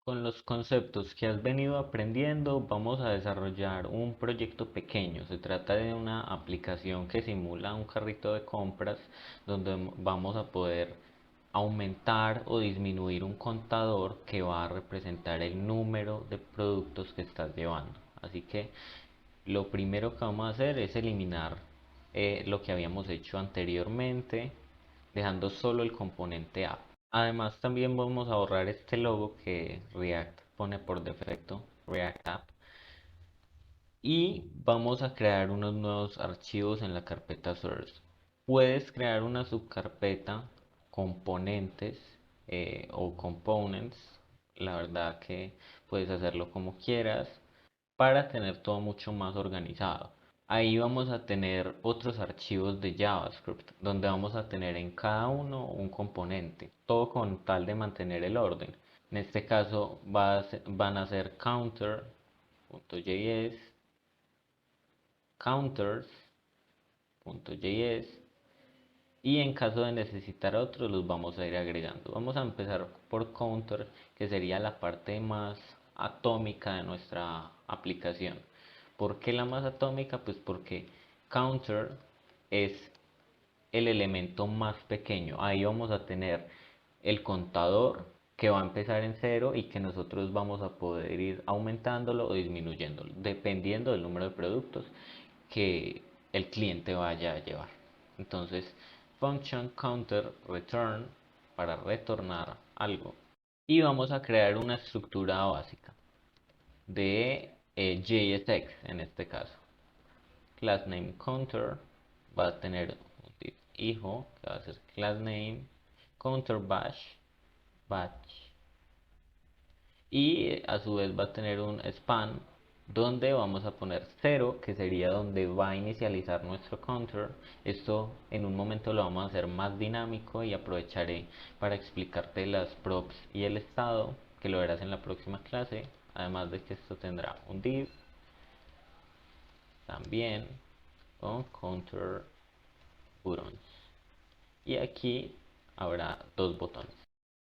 Con los conceptos que has venido aprendiendo, vamos a desarrollar un proyecto pequeño. Se trata de una aplicación que simula un carrito de compras donde vamos a poder aumentar o disminuir un contador que va a representar el número de productos que estás llevando. Así que lo primero que vamos a hacer es eliminar lo que habíamos hecho anteriormente, dejando solo el componente app. Además, también vamos a borrar este logo que React pone por defecto, React App, y vamos a crear unos nuevos archivos en la carpeta source. Puedes crear una subcarpeta componentes o components, la verdad que puedes hacerlo como quieras para tener todo mucho más organizado. Ahí vamos a tener otros archivos de JavaScript, donde vamos a tener en cada uno un componente, todo con tal de mantener el orden. En este caso van a ser counter.js, counters.js, y en caso de necesitar otros los vamos a ir agregando. Vamos a empezar por counter, que sería la parte más atómica de nuestra aplicación. ¿Por qué la más atómica? Pues porque counter es el elemento más pequeño. Ahí vamos a tener el contador que va a empezar en cero y que nosotros vamos a poder ir aumentándolo o disminuyéndolo, dependiendo del número de productos que el cliente vaya a llevar. Entonces, function counter return para retornar algo. Y vamos a crear una estructura básica de JSX en este caso. Class name counter va a tener un hijo que va a ser class name counter batch, y a su vez va a tener un span donde vamos a poner 0, que sería donde va a inicializar nuestro counter. Esto en un momento lo vamos a hacer más dinámico y aprovecharé para explicarte las props y el estado, que lo verás en la próxima clase. Además de que esto tendrá un div también con counter buttons, y aquí habrá dos botones.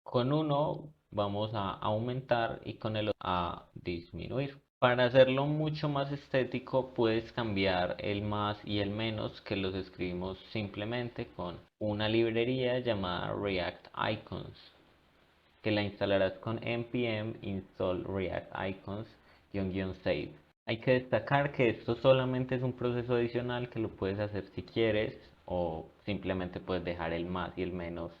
Con uno vamos a aumentar y con el otro a disminuir. Para hacerlo mucho más estético puedes cambiar el más y el menos, que los escribimos simplemente con una librería llamada React Icons, que la instalarás con npm install react icons-save. Hay que destacar que esto solamente es un proceso adicional que lo puedes hacer si quieres, o simplemente puedes dejar el más y el menos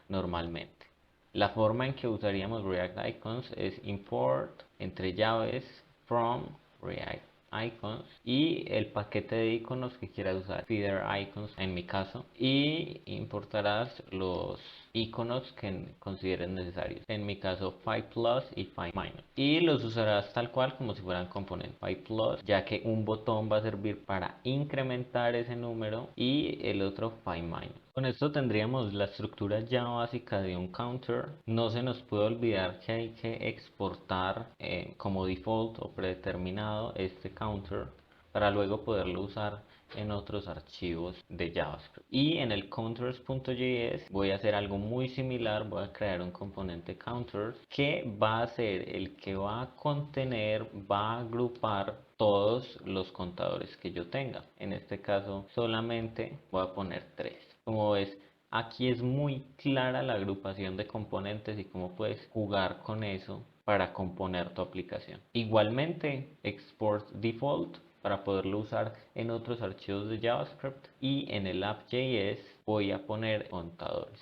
normalmente. La forma en que usaríamos React Icons es import entre llaves from React Icons y el paquete de iconos que quieras usar, feeder icons en mi caso, y importarás los iconos que consideres necesarios, en mi caso 5 plus y 5 minus, y los usarás tal cual como si fueran componentes. 5 plus, ya que un botón va a servir para incrementar ese número y el otro 5 minus. Con esto tendríamos la estructura ya básica de un counter. No se nos puede olvidar que hay que exportar como default o predeterminado este counter para luego poderlo usar en otros archivos de JavaScript. Y en el counters.js voy a hacer algo muy similar. Voy a crear un componente counters que va a ser el que va a contener, va a agrupar todos los contadores que yo tenga. En este caso solamente voy a poner 3. Como ves, aquí es muy clara la agrupación de componentes y cómo puedes jugar con eso para componer tu aplicación. Igualmente, export default para poderlo usar en otros archivos de JavaScript, y en el app.js voy a poner contadores,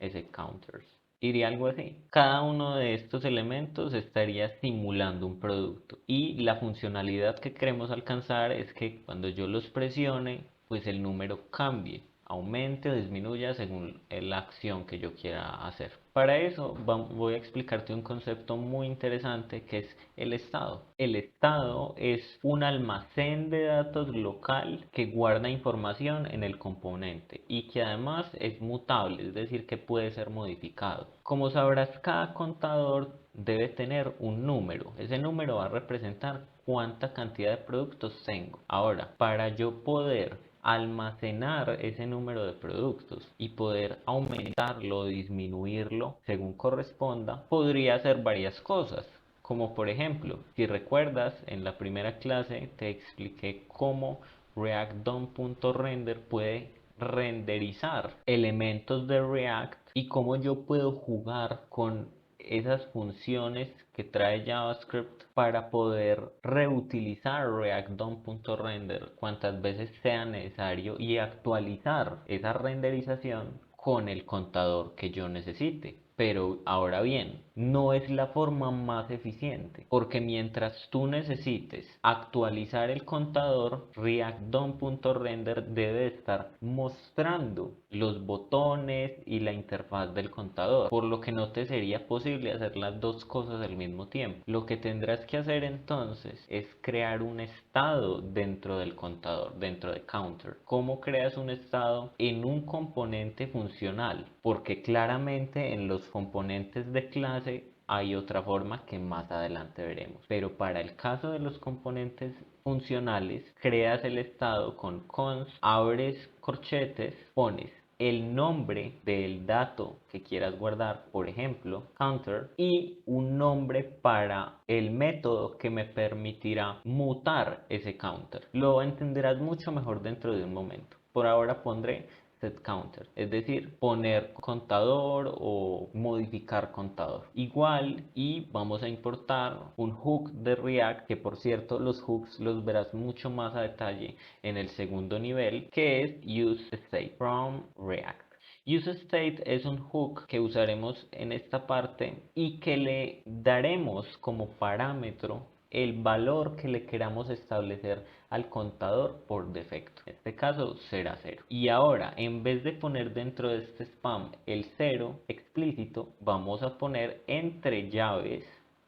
ese counters. Iría algo así. Cada uno de estos elementos estaría simulando un producto, y la funcionalidad que queremos alcanzar es que cuando yo los presione, pues el número cambie, aumente o disminuya según la acción que yo quiera hacer. Para eso voy a explicarte un concepto muy interesante que es el estado. El estado es un almacén de datos local que guarda información en el componente y que además es mutable, es decir, que puede ser modificado. Como sabrás, cada contador debe tener un número. Ese número va a representar cuánta cantidad de productos tengo. Ahora, para yo poder almacenar ese número de productos y poder aumentarlo o disminuirlo según corresponda, podría hacer varias cosas. Como por ejemplo, si recuerdas, en la primera clase te expliqué cómo React DOM.render puede renderizar elementos de React y cómo yo puedo jugar con esas funciones que trae JavaScript para poder reutilizar React DOM.render cuantas veces sea necesario y actualizar esa renderización con el contador que yo necesite. Pero ahora bien, no es la forma más eficiente, porque mientras tú necesites actualizar el contador, React DOM.render debe estar mostrando los botones y la interfaz del contador, por lo que no te sería posible hacer las dos cosas al mismo tiempo. Lo que tendrás que hacer entonces es crear un estado dentro del contador, dentro de counter. ¿Cómo creas un estado? En un componente funcional, porque claramente en los componentes de clase hay otra forma que más adelante veremos. Pero para el caso de los componentes funcionales, creas el estado con const, abres corchetes, pones el nombre del dato que quieras guardar, por ejemplo, counter, y un nombre para el método que me permitirá mutar ese counter. Lo entenderás mucho mejor dentro de un momento. Por ahora pondré setCounter, es decir, poner contador o modificar contador. Igual, y vamos a importar un hook de React, que por cierto los hooks los verás mucho más a detalle en el segundo nivel, que es useState from React. useState es un hook que usaremos en esta parte y que le daremos como parámetro el valor que le queramos establecer al contador por defecto. En este caso será 0. Y ahora, en vez de poner dentro de este spam el 0 explícito, vamos a poner entre llaves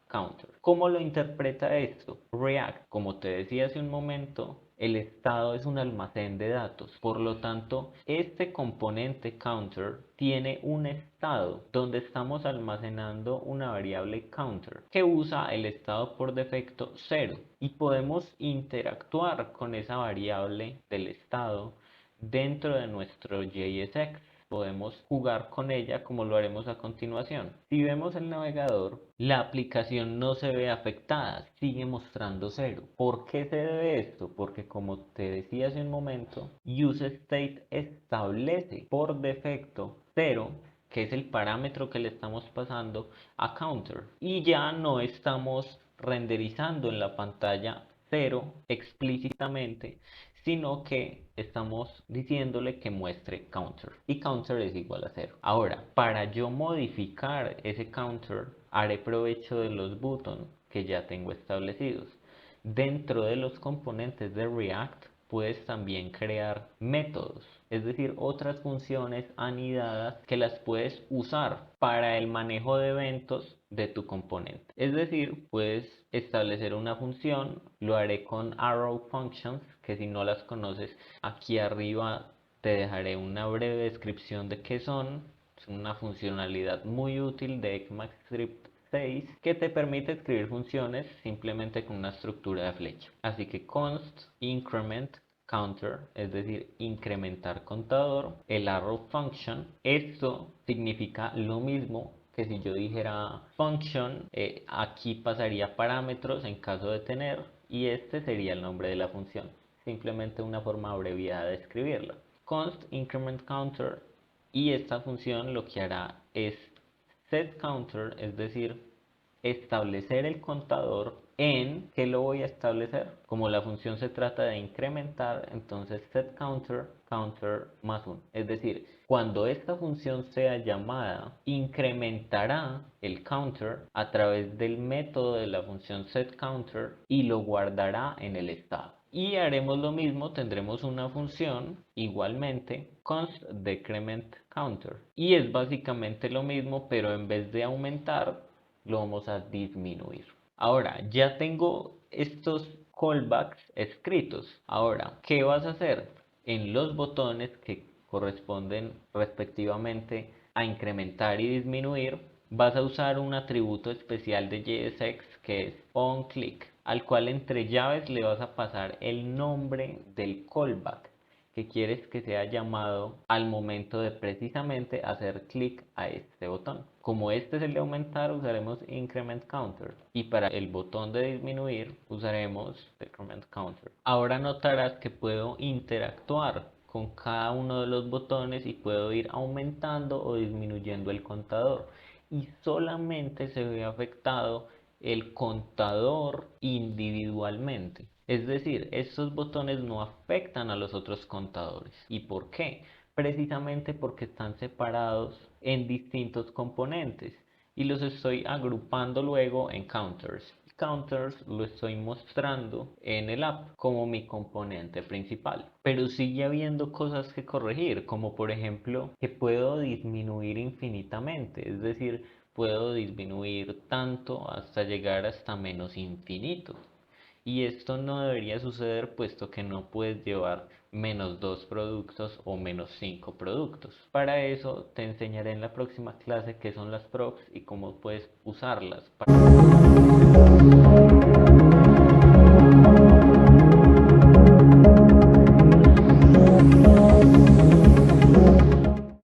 counter. ¿Cómo lo interpreta esto? React, como te decía hace un momento, el estado es un almacén de datos. Por lo tanto, este componente counter tiene un estado donde estamos almacenando una variable counter que usa el estado por defecto 0 y podemos interactuar con esa variable del estado dentro de nuestro JSX. Podemos jugar con ella como lo haremos a continuación. Si vemos el navegador, la aplicación no se ve afectada, sigue mostrando 0. ¿Por qué se debe esto? Porque como te decía hace un momento, useState establece por defecto 0, que es el parámetro que le estamos pasando a counter, y ya no estamos renderizando en la pantalla 0 explícitamente, sino que estamos diciéndole que muestre counter y counter es igual a 0. Ahora, para yo modificar ese counter, haré provecho de los buttons que ya tengo establecidos. Dentro de los componentes de React puedes también crear métodos, es decir, otras funciones anidadas que las puedes usar para el manejo de eventos de tu componente. Es decir, puedes establecer una función, lo haré con arrow functions, que si no las conoces, aquí arriba te dejaré una breve descripción de qué son. Es una funcionalidad muy útil de ECMAScript 6 que te permite escribir funciones simplemente con una estructura de flecha. Así que const increment counter, es decir, incrementar contador, el arrow function. Esto significa lo mismo que si yo dijera function, aquí pasaría parámetros en caso de tener, y este sería el nombre de la función. Simplemente una forma abreviada de escribirla. Const increment counter, y esta función lo que hará es set counter, es decir, establecer el contador. ¿En qué lo voy a establecer? Como la función se trata de incrementar, entonces set counter, counter más 1. Es decir, cuando esta función sea llamada, incrementará el counter a través del método de la función setCounter y lo guardará en el estado. Y haremos lo mismo, tendremos una función igualmente constDecrementCounter. Y es básicamente lo mismo, pero en vez de aumentar, lo vamos a disminuir. Ahora, ya tengo estos callbacks escritos. Ahora, ¿qué vas a hacer? En los botones que corresponden respectivamente a incrementar y disminuir, vas a usar un atributo especial de JSX que es onClick, al cual entre llaves le vas a pasar el nombre del callback, que quieres que sea llamado al momento de precisamente hacer clic a este botón. Como este es el de aumentar, usaremos increment counter, y para el botón de disminuir usaremos decrement counter. Ahora notarás que puedo interactuar con cada uno de los botones y puedo ir aumentando o disminuyendo el contador, y solamente se ve afectado el contador individualmente. Es decir, estos botones no afectan a los otros contadores. ¿Y por qué? Precisamente porque están separados en distintos componentes y los estoy agrupando luego en counters. Counters lo estoy mostrando en el app como mi componente principal, pero sigue habiendo cosas que corregir, como por ejemplo que puedo disminuir infinitamente, es decir, puedo disminuir tanto hasta llegar hasta menos infinito. Y esto no debería suceder puesto que no puedes llevar menos 2 productos o menos 5 productos. Para eso te enseñaré en la próxima clase qué son las props y cómo puedes usarlas.